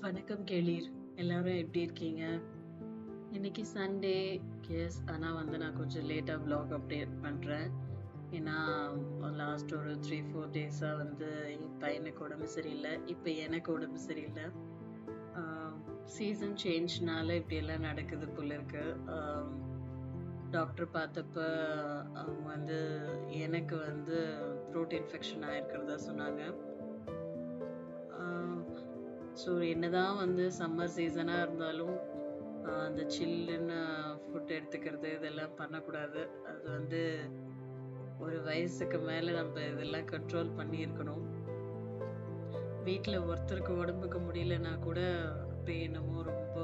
வணக்கம் கேளீர். எல்லாரும் எப்படி இருக்கீங்க? இன்னைக்கு சண்டே. எஸ், ஆனா நான் கொஞ்சம் லேட்டா vlog அப்டேட் பண்றேன். ஏன்னா லாஸ்ட் ஒரு 3-4 டேஸா என் பையனுக்கு உடம்பு சரியில்லை. இப்ப எனக்கு உடம்பு சரியில்லை. சீசன் சேஞ்ச்னால இப்படி எல்லாம் நடக்குது போல இருக்கு. டாக்டர் பார்த்தப்ப அவங்க எனக்கு த்ரோட் இன்ஃபெக்ஷன் ஆயிருக்கிறதா சொன்னாங்க. ஸோ என்னதான் சம்மர் சீசனாக இருந்தாலும் அந்த சில்லுன்னு ஃபுட் எடுத்துக்கிறது இதெல்லாம் பண்ணக்கூடாது. அது ஒரு வயசுக்கு மேலே நம்ம இதெல்லாம் கண்ட்ரோல் பண்ணியிருக்கணும். வீட்டில் ஒருத்தருக்கு உடம்புக்கு முடியலன்னா கூட இப்போ என்னமோ ரொம்ப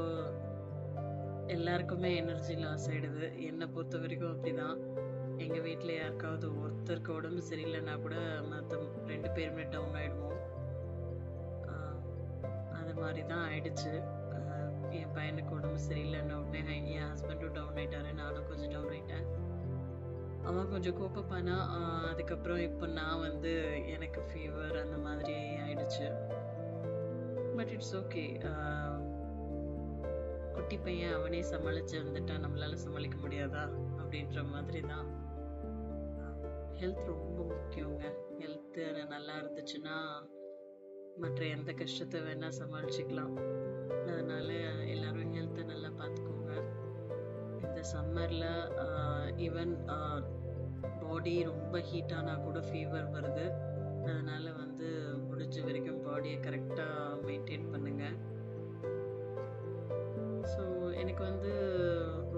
எல்லாருக்குமே எனர்ஜி லாஸ் ஆகிடுது. என்னை பொறுத்த வரைக்கும் அப்படிதான். எங்கள் வீட்டில் யாருக்காவது ஒருத்தருக்கு உடம்பு சரியில்லைன்னா கூட மற்ற 2 பேருமே டவுன் ஆகிடுவோம். அது மாதிரி தான் ஆயிடுச்சு. என் பையனுக்கு உடம்பு சரியில்லைன்ன உடனே என் ஹஸ்பண்டும் டவுன் ஆயிட்டாரு. நானும் கொஞ்சம் டவுன் ஆயிட்டேன். அவன் கொஞ்சம் கோப்பப்பானா. அதுக்கப்புறம் இப்போ நான் எனக்கு ஃபீவர் அந்த மாதிரி ஆயிடுச்சு. But it's okay. குட்டி பையன் அவனே சமாளிச்சு வந்துட்டா நம்மளால சமாளிக்க முடியாதா அப்படின்ற மாதிரி தான். ஹெல்த் ரொம்ப முக்கியங்க. ஹெல்த் நல்லா இருந்துச்சுன்னா மற்ற எந்த கஷ்டத்தை வேணா சமாளிச்சுக்கலாம். அதனால எல்லாரும் ஹெல்த்தை நல்லா பார்த்துக்கோங்க. இந்த சம்மர்ல ஈவன் பாடி ரொம்ப ஹீட் ஆனா கூட ஃபீவர் வருது. அதனால முடிஞ்ச வரைக்கும் பாடியை கரெக்டாக மெயின்டைன் பண்ணுங்க. ஸோ எனக்கு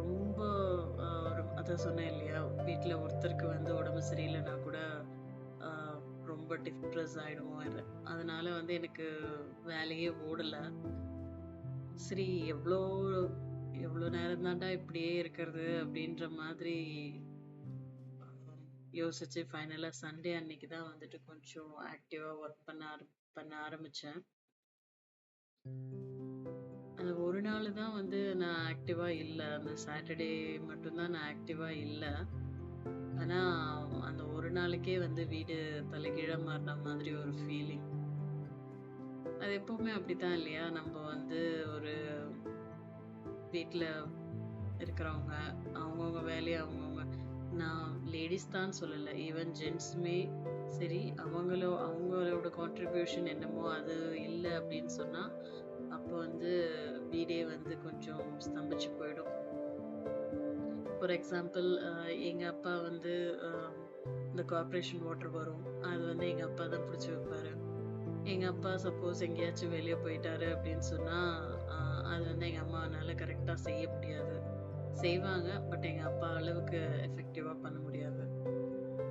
ரொம்ப அதை சொன்னேன் இல்லையா, வீட்டில் ஒருத்தருக்கு உடம்பு சரியில்லைன்னா கூட ரொம்ப டிப்ரெஸ் ஆகிடுவோம். அதனால எனக்கு வேலையே ஓடலை. சரி, எவ்வளோ நேரம் தாண்டா இப்படியே இருக்கிறது அப்படின்ற மாதிரி யோசிச்சு ஃபைனலாக சண்டே அன்னைக்கு தான் கொஞ்சம் ஆக்டிவாக ஒர்க் பண்ண ஆரம்பித்தேன். அந்த ஒரு நாள் தான் நான் ஆக்டிவாக இல்லை. அந்த சாட்டர்டே மட்டும்தான் நான் ஆக்டிவாக இல்லை. ஆனால் அந்த ஒரு நாளைக்கே வீடு தலைகீழாக மாறின மாதிரி ஒரு ஃபீலிங். அது எப்பவுமே அப்படித்தான் இல்லையா? நம்ம ஒரு வீட்டில் இருக்கிறவங்க அவங்கவுங்க வேலையை அவங்கவுங்க, நான் லேடிஸ் தான் சொல்லலை, ஈவன் ஜென்ஸுமே சரி, அவங்களோட கான்ட்ரிபியூஷன் என்னமோ அது இல்லை அப்படின்னு சொன்னால் அப்போ வீடே கொஞ்சம் ஸ்தம்பிச்சு போயிடும். ஃபார் எக்ஸாம்பிள், எங்கள் அப்பா இந்த கார்ப்பரேஷன் வாட்டர் வரும், அது எங்கள் அப்பா தான் பிடிச்சி வைப்பாரு. எங்கள் அப்பா சப்போஸ் எங்கேயாச்சும் வெளியே போயிட்டாரு அப்படின்னு சொன்னால் அது எங்கள் அம்மாவனால கரெக்டாக செய்ய முடியாது. செய்வாங்க, பட் எங்கள் அப்பா அளவுக்கு எஃபெக்டிவாக பண்ண முடியாது.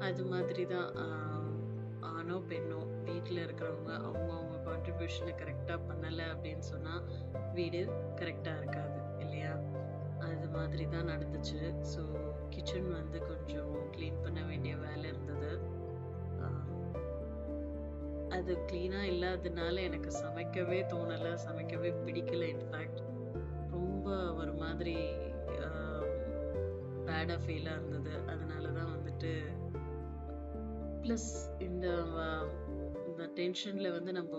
அது மாதிரி தான் ஆணோ பெண்ணோ வீட்டில் இருக்கிறவங்க அவங்கவுங்க கான்ட்ரிபியூஷனை கரெக்டாக பண்ணலை அப்படின்னு சொன்னால் வீடு கரெக்டாக இருக்காது இல்லையா? அது மாதிரி தான் நடந்துச்சு. ஸோ கிச்சன் கொஞ்சம் க்ளீன் பண்ண வேண்டிய வேலை இருந்தது. அது க்ளீனாக இல்லாததுனால எனக்கு சமைக்கவே தோணலை, சமைக்கவே பிடிக்கலை. இன்ஃபேக்ட் ரொம்ப ஒரு மாதிரி பேடாக ஃபீலாக இருந்தது. அதனால தான் ப்ளஸ் இந்த டென்ஷனில் நம்ம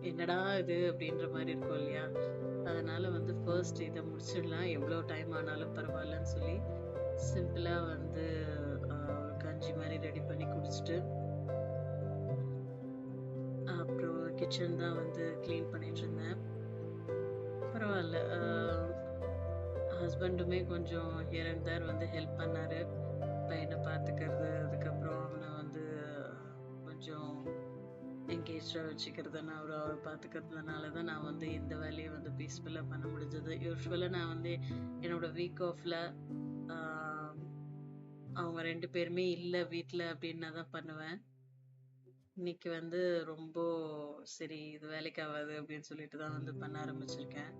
என்னடா இது அப்படின்ற மாதிரி இருக்கும் இல்லையா? அதனால ஃபர்ஸ்ட் இதை முடிச்சிடலாம், எவ்வளோ டைம் ஆனாலும் பரவாயில்லன்னு சொல்லி சிம்பிளாக ஒரு கஞ்சி மாதிரி ரெடி பண்ணி குடிச்சிட்டு அப்புறம் கிச்சன் தான் க்ளீன் பண்ணிட்டு இருந்தேன். பரவாயில்ல, ஹஸ்பண்டுமே கொஞ்சம் ஹியர் அண்ட் தேர் ஹெல்ப் பண்ணாரு. பையனை பார்த்துக்கிறது, அதுக்கப்புறம் அவனை கொஞ்சம் என்கேஜாக வச்சுக்கிறது, நான் அவரை பார்த்துக்கிறதுனால தான் நான் இந்த வேலையை பீஸ்ஃபுல்லாக பண்ண முடிஞ்சது. யூஸ்வலாக நான் என்னோட வீக் ஆஃப்ல அவங்க 2 பேருமே இல்லை வீட்டில் அப்படின்னு தான் பண்ணுவேன். இன்னைக்கு ரொம்ப சரி, இது வேலைக்கு ஆகாது அப்படின்னு சொல்லிட்டு தான் பண்ண ஆரம்பிச்சிருக்கேன்.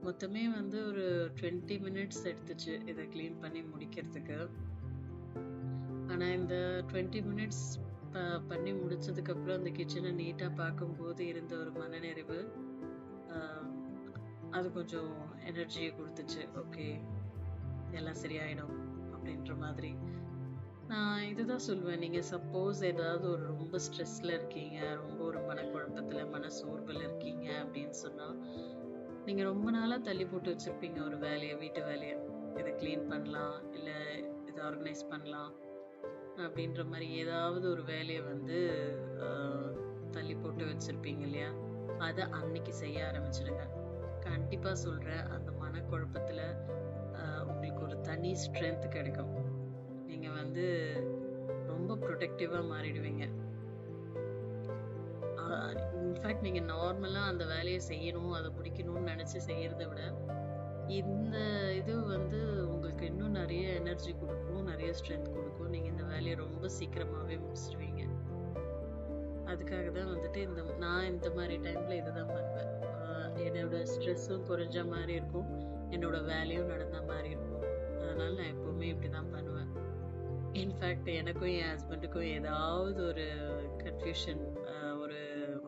மொத்தமே ஒரு 20 மினிட்ஸ் எடுத்துச்சு இதை க்ளீன் பண்ணி முடிக்கிறதுக்கு. ஆனால் இந்த 20 மினிட்ஸ் பண்ணி முடிச்சதுக்கப்புறம் அந்த கிச்சனை நீட்டாக பார்க்கும்போது இருந்த ஒரு மனநிறைவு, அது கொஞ்சம் எனர்ஜியை கொடுத்துச்சு. ஓகே, எல்லாம் சரியாயிடும் அப்படின்ற மாதிரி. நான் இதுதான் சொல்லுவேன். நீங்க சப்போஸ் ஏதாவது ஒரு ரொம்ப ஸ்ட்ரெஸ்ல இருக்கீங்க, ரொம்ப ஒரு மனக்குழப்பத்துல, மனசோர்வுல இருக்கீங்க அப்படின்னு சொன்னா, நீங்க ரொம்ப நாளா தள்ளி போட்டு வச்சிருப்பீங்க ஒரு வேலைய, வீட்டு வேலைய. இத கிளீன் பண்ணலாம், இல்ல இத ஆர்கனைஸ் பண்ணலாம் அப்படின்ற மாரி ஏதாவது ஒரு வேலைய வந்து அ தள்ளி போட்டு வச்சிருப்பீங்க இல்லையா? அத அன்னைக்கு செய்ய ஆரம்பிச்சுடுங்க. கண்டிப்பா சொல்றேன், அந்த மனக்குழப்பத்துல உங்களுக்கு ஒரு தனி ஸ்ட்ரென்த் கிடைக்கும். நீங்க வந்து ரொம்ப ப்ரொடக்டிவா மாறிடுவீங்க. ஆ இன்ஃபாக்ட் நீங்க நார்மலா அந்த வேலைய செய்யணும், அத முடிக்கணும்னு நெனச்சு செய்யறத விட, இந்த இது வந்து உங்களுக்கு இன்னும் நெறைய எனர்ஜி குடுக்கும், நெறைய ஸ்ட்ரென்த் குடுக்கும். நீங்க இந்த வேலைய ரொம்ப சீக்கிரமாவே முடிச்சுருவீங்க. அதுக்காக தான் வந்துட்டு நான் இந்த மாரி டைம்ல இதுதான் பண்ணுவேன். என்னோட ஸ்ட்ரெஸ்ஸும் குறைஞ்ச மாரி இருக்கும். என்னோட வேலையும் நடந்த மாரி இருக்கும். அதனால நான் எப்பவுமே இப்படிதான் பண்ணுவேன். இன்ஃபாக்ட் எனக்கும் என் ஹஸ்பண்டுக்கும் ஏதாவது ஒரு கன்ஃப்யூஷன், ஒரு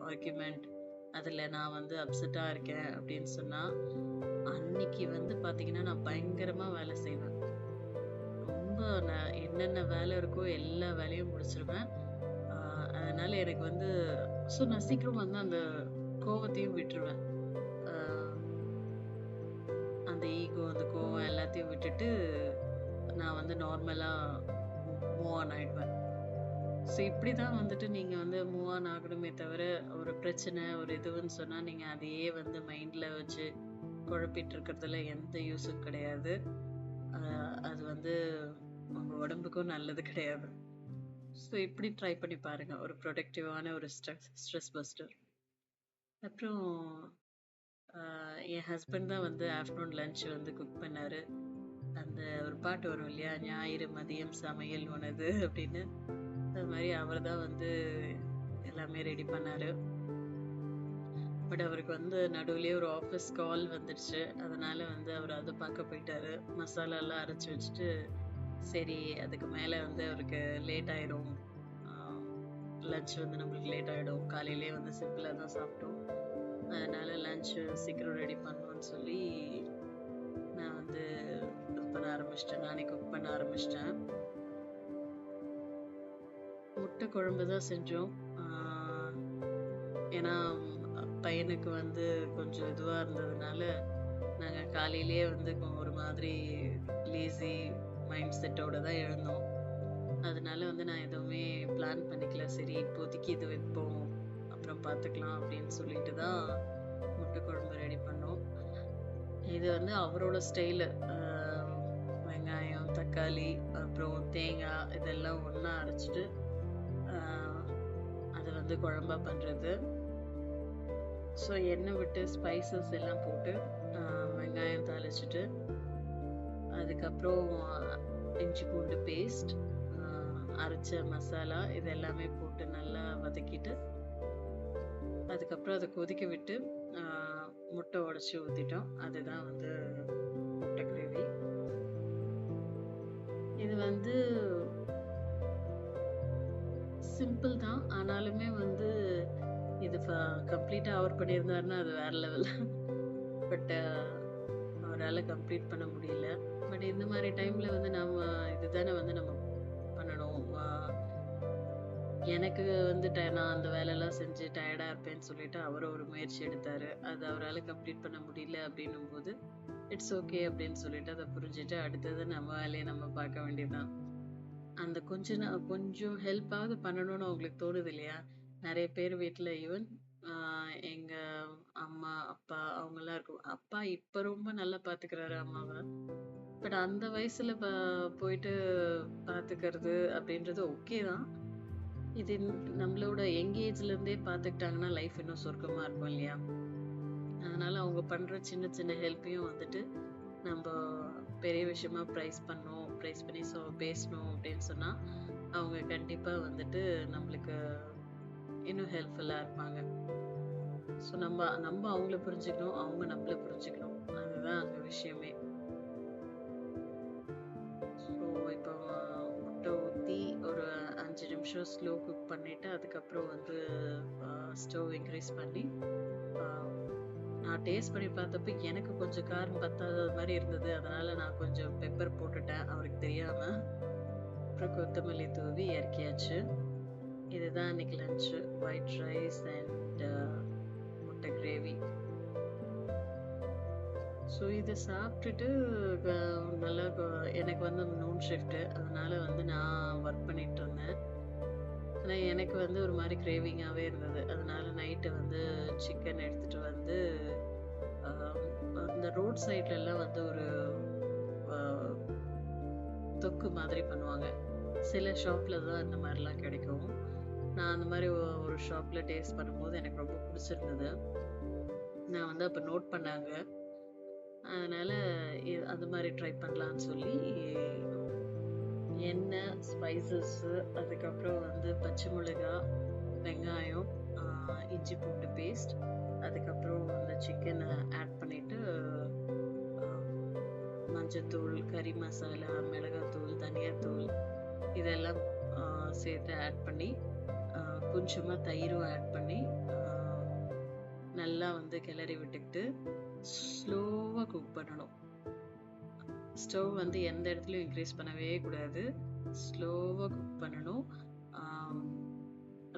ஆர்கியூமெண்ட், அதில நான் வந்து அப்செட்டா இருக்கேன் அப்படின்னு சொன்னா, அன்னைக்கு வந்து பார்த்தீங்கன்னா, நான் பயங்கரமா வேலை செய்வேன். ரொம்ப நான் என்னென்ன வேலை இருக்கோ எல்லா வேலையும் முடிச்சிருவேன். அ அதனால எனக்கு வந்து நான் சீக்கிரம் வந்து அந்த கோவத்தையும் விட்டுருவேன். அ அந்த ஈகோ, அந்த கோவம் எல்லாத்தையும் விட்டுட்டு, நான் வந்து நார்மலா மூவ் ஆன் ஆயிடுவேன். இப்படிதான் வந்துட்டு நீங்க வந்து மூவ் ஆன் ஆகணுமே தவிர, ஒரு பிரச்சனை, ஒரு இதுன்னு சொன்னா, நீங்க அதையே வந்து மைண்ட்ல வச்சு குழப்பிட்டு இருக்கிறதுல எந்த யூஸும் கிடையாது. அ அது வந்து உங்க உடம்புக்கும் நல்லது கிடையாது. இப்படி ட்ரை பண்ணி பாருங்க. ஒரு ப்ரொடக்டிவான ஒரு ஸ்ட்ரெஸ் பஸ்டர். அப்புறம் அ என் ஹஸ்பண்ட் தான் வந்து ஆஃப்டர்நூன் லஞ்ச் வந்து குக் பண்ணாரு. அந்த ஒரு பாட்டு வரும் இல்லையா? "ஞாயிறு மதியம் சமையல் உனது" அப்படின்னு. அது மாரி அவர் தான் வந்து எல்லாமே ரெடி பண்ணாரு. பட் அவருக்கு வந்து நடுவுலயே ஒரு ஆஃபீஸ் கால் வந்துடுச்சு. அதனால வந்து அவரு அத பார்க்க போயிட்டாரு. மசாலாலாம் அரைச்சு வச்சுட்டு, சரி அதுக்கு மேல வந்து அவருக்கு லேட் ஆயிரும். ஆ லஞ்ச் வந்து நம்மளுக்கு லேட் ஆயிடும். காலையிலயே வந்து சிம்பிளா தான் சாப்பிட்டோம். அதனால லஞ்ச் சீக்கிரம் ரெடி பண்ணணும்னு சொல்லி, நான் வந்து இது பண்ண ஆரம்பிச்சுட்டேன். நானே குக் பண்ண ஆரம்பிச்சுட்டேன். முட்டை குழம்பு தான் செஞ்சோம். ஆ ஏன்னா பையனுக்கு வந்து கொஞ்சம் இதுவா இருந்ததுனால, நாங்க காலையிலேயே வந்து ஒரு மாதிரி லேசி மைண்ட் செட்டோட தான் எழுந்தோம். அதனால வந்து நான் எதுவுமே பிளான் பண்ணிக்கல. சரி இப்போதைக்கு இது வைப்போம். அப்புறம் பார்த்துக்கலாம் அப்படின்னு சொல்லிட்டு தான் முட்டை குழம்பு ரெடி பண்ணோம். இது வந்து அவரோட ஸ்டைலு. வெங்காயம், தக்காளி, அப்புறம் தேங்காய் இதெல்லாம் ஒண்ணா அரைச்சுட்டு, அ அது வந்து குழம்பா பண்றது. எண்ணெய் விட்டு ஸ்பைசஸ் எல்லாம் போட்டு, அ வெங்காயம் தாளிச்சுட்டு, அதுக்கப்புறம் இஞ்சி பூண்டு பேஸ்ட், அ அரைச்ச மசாலா இது எல்லாமே போட்டு நல்லா வதக்கிட்டு, அதுக்கப்புறம் அத கொதிக்க விட்டு, அ முட்டை உடைச்சு ஊத்திட்டோம். அதுதான் வந்து முட்டை கிரேவி. இது வந்து சிம்பிள் தான். ஆனாலுமே வந்து இது கம்ப்ளீட்டா அவர் பண்ணியிருந்தாருன்னா அது வேற லெவல். பட் அவரால கம்ப்ளீட் பண்ண முடியல. பட் இந்த மாரி டைம்ல வந்து நம்ம இதுதானே வந்து நம்ம பண்ணணும். எனக்கு வந்து நான் அந்த வேலைலாம் செஞ்சு டயர்டா இருப்பேன்னு சொல்லிட்டு அவரு ஒரு முயற்சி எடுத்தாரு. அது அவரால கம்ப்ளீட் பண்ண முடியல அப்படின்னும்போது, இட்ஸ் ஓகே அப்படின்னு சொல்லிட்டு அத புரிஞ்சுட்டு அடுத்தது நம்ம வேலைய நம்ம பார்க்க வேண்டியதுதான். அந்த கொஞ்சம் ஹெல்ப்பாவது பண்ணணும்னு அவங்களுக்கு தோணுது இல்லையா? நெறைய பேர் வீட்ல ஈவன் ஆ எங்க அம்மா, அப்பா அவங்கலாம் இருக்கும். அப்பா இப்ப ரொம்ப நல்லா பார்த்துக்கிறாரு அம்மாவ. பட் அந்த வயசுல போயிட்டு பார்த்துக்கிறது அப்படின்றது ஓகே தான். இது நம்மளோட யங் ஏஜ்ல இருந்தே பார்த்துக்கிட்டாங்கன்னா லைஃப் இன்னும் சொர்க்கமா இருக்கும் இல்லையா? அதனால அவங்க பண்ற சின்ன சின்ன ஹெல்ப்பையும் வந்துட்டு நம்ப பெரிய விஷயமா பிரைஸ் பண்ணி பேசணும் அப்படின்னு சொன்னா, அவங்க கண்டிப்பா வந்துட்டு நம்மளுக்கு இன்னும் ஹெல்ப்ஃபுல்லா இருப்பாங்க. நம்ம நம்ம அவங்கள புரிஞ்சுக்கணும், அவங்க நம்மள புரிஞ்சுக்கணும். அதுதான் அங்க விஷயமே. இப்போ முட்டை ஊத்தி ஒரு 5 நிமிஷம் ஸ்லோ குக் பண்ணிட்டு, அதுக்கப்புறம் வந்து ஸ்டவ் இன்க்ரீஸ் பண்ணி, அ நான் டேஸ்ட் பண்ணி பார்த்தப்ப எனக்கு கொஞ்சம் காரம் பத்தாதது மாரி இருந்தது. அதனால நான் கொஞ்சம் பெப்பர் போட்டுட்டேன், அவருக்கு தெரியாம. அதுக்கப்புறம் கொத்தமல்லி தூவி இறக்கியாச்சு. இதுதான் இன்னைக்கு லஞ்சு. ஒயிட் ரைஸ் அண்ட் முட்டை கிரேவி. ஸோ இதை சாப்பிட்டுட்டு நல்லா எனக்கு வந்து நூன் ஷிஃப்ட்டு, அதனால வந்து நான் ஒர்க் பண்ணிட்டு இருந்தேன். ஆனால் எனக்கு வந்து ஒரு மாதிரி கிரேவிங்காகவே இருந்தது. அதனால நைட்டு வந்து சிக்கன் எடுத்துட்டு வந்து இந்த ரோட் சைட்லலாம் வந்து ஒரு தொக்கு மாதிரி பண்ணுவாங்க. சில ஷாப்பில் தான் இந்த மாதிரிலாம் கிடைக்கும். நான் அந்த மாதிரி ஒரு ஷாப்பில் டேஸ்ட் பண்ணும்போது எனக்கு ரொம்ப பிடிச்சிருந்தது. நான் வந்து அப்போ நோட் பண்ணாங்க. அதனால் அது மாதிரி ட்ரை பண்ணலான்னு சொல்லி எண்ணெய், ஸ்பைசஸ்ஸு, அதுக்கப்புறம் வந்து பச்சை மிளகாய், வெங்காயம், இஞ்சி பூண்டு பேஸ்ட், அதுக்கப்புறம் அந்த சிக்கனை ஆட் பண்ணிவிட்டு மஞ்சத்தூள், கறி மசாலா, மிளகாத்தூள், தனியாத்தூள் இதெல்லாம் சேர்த்து ஆட் பண்ணி கொஞ்சமாக தயிரும் ஆட் பண்ணி நல்லா வந்து கிளறி விட்டுக்கிட்டு ஸ்லோவாக குக் பண்ணணும். ஸ்டவ் வந்து எந்த இடத்துலையும் இன்க்ரீஸ் பண்ணவே கூடாது. ஸ்லோவாக குக் பண்ணணும்.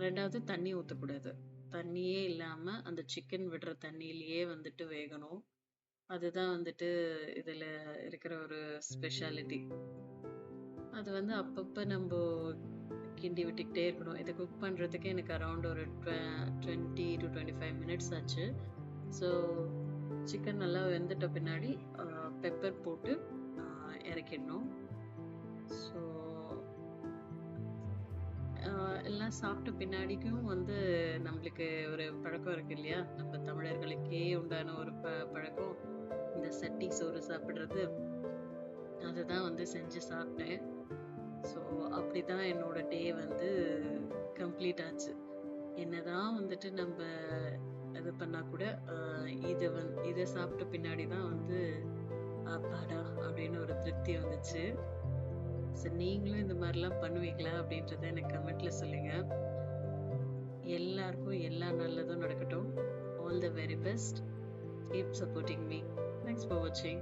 ரெண்டாவது தண்ணி ஊற்றக்கூடாது. தண்ணியே இல்லாமல் அந்த சிக்கன் விடுற தண்ணியிலேயே வந்துட்டு வேகணும். அதுதான் வந்துட்டு இதில் இருக்கிற ஒரு ஸ்பெஷாலிட்டி. அது வந்து அப்பப்போ நம்ம கிண்டி விட்டுக்கிட்டே இருக்கணும். இதை குக் பண்ணுறதுக்கு எனக்கு அரௌண்ட் ஒரு 20 to 25 மினிட்ஸ் ஆச்சு. ஸோ சிக்கன் நல்லா வெந்துட்ட பின்னாடி பெப்பர் போட்டு இறக்கிடணும். ஸோ எல்லாம் சாப்பிட்ட பின்னாடிக்கும் வந்து நம்மளுக்கு ஒரு பழக்கம் இருக்கு இல்லையா, நம்ம தமிழர்களுக்கே உண்டான ஒரு பழக்கம் இந்த சட்டி சோறு சாப்பிட்றது. அதுதான் வந்து செஞ்சு சாப்பிட்டேன். ஸோ அப்படிதான் என்னோட டே வந்து கம்ப்ளீட் ஆச்சு. என்னதான் வந்துட்டு நம்ம இது பண்ணா கூட இதை சாப்பிட்ட பின்னாடி தான் வந்து அப்பாடா அப்படின்னு ஒரு திருப்தி வந்துச்சு. ஸோ நீங்களும் இந்த மாதிரிலாம் பண்ணுவீங்களா அப்படின்றத எனக்கு கமெண்ட்ல சொல்லுங்க. எல்லாருக்கும் எல்லா நல்லதும் நடக்கட்டும். All the very best. Keep supporting me. Thanks for வாட்சிங்.